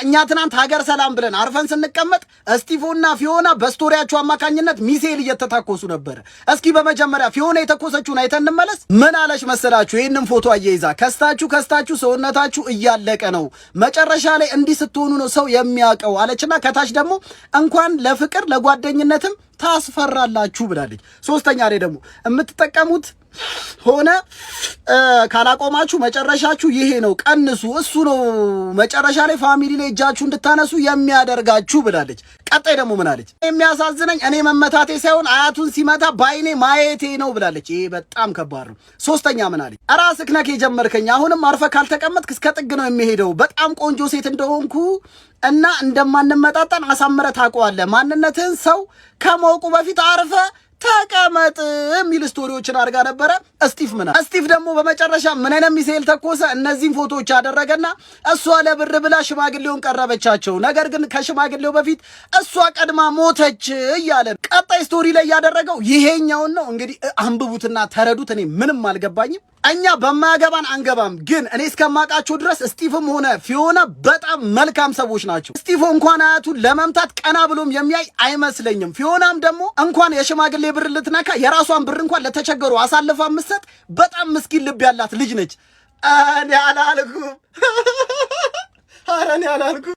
እኛ ትናንት ሀገር ሰላም ብለን አርፈን ስንቀመጥ እስጢፎና ፊዮና በስቶሪያቸው አማካኝነት ሚሳኤል እየተታኮሱ ነበር። እስኪ በመጀመሪያ ፊዮና የተኮሰችውን አይተን እንመለስ። ምን አለች መሰላችሁ? ይህንን ፎቶ አያይዛ ከስታችሁ ሰውነታችሁ እያለቀ ነው፣ መጨረሻ ላይ እንዲህ ስትሆኑ ነው ሰው የሚያውቀው አለችና ከታች ደግሞ እንኳን ለፍቅር ለጓደኝነትም ታስፈራላችሁ ብላለች። ሶስተኛ ላይ ደግሞ የምትጠቀሙት ሆነ ካላቆማችሁ መጨረሻችሁ ይሄ ነው፣ ቀንሱ፣ እሱ ነው መጨረሻ ላይ ፋሚሊ ላይ እጃችሁ እንድታነሱ የሚያደርጋችሁ ብላለች። ቀጣይ ደግሞ ምን አለች? የሚያሳዝነኝ እኔ መመታቴ ሳይሆን አያቱን ሲመታ ባይኔ ማየቴ ነው ብላለች። ይሄ በጣም ከባድ ነው። ሶስተኛ ምን አለች? ራስህ ነክ የጀመርከኝ፣ አሁንም አርፈ ካልተቀመጥክ እስከ ጥግ ነው የሚሄደው። በጣም ቆንጆ ሴት እንደሆንኩ እና እንደማንመጣጠን አሳምረ ታውቀዋለህ። ማንነትህን ሰው ከማወቁ በፊት አርፈ ተቀመጥ የሚል ስቶሪዎችን አድርጋ ነበረ። እስጢፍ ደግሞ በመጨረሻ ምን አይነት ሚሳኤል ተኮሰ? እነዚህን ፎቶዎች አደረገና እሷ ለብር ብላ ሽማግሌውን ቀረበቻቸው። ነገር ግን ከሽማግሌው በፊት እሷ ቀድማ ሞተች እያለ ቀጣይ ስቶሪ ላይ ያደረገው ይሄኛውን ነው። እንግዲህ አንብቡትና ተረዱት። እኔ ምንም አልገባኝም። እኛ በማያገባን አንገባም፣ ግን እኔ እስከማውቃቸው ድረስ እስጢፍም ሆነ ፊዮና በጣም መልካም ሰዎች ናቸው። እስጢፎ እንኳን አያቱን ለመምታት ቀና ብሎም የሚያይ አይመስለኝም። ፊዮናም ደግሞ እንኳን የሽማግሌ ብር ልትነካ የራሷን ብር እንኳን ለተቸገሩ አሳልፋ ምሰጥ በጣም ምስኪን ልብ ያላት ልጅ ነች። እኔ አላልኩም።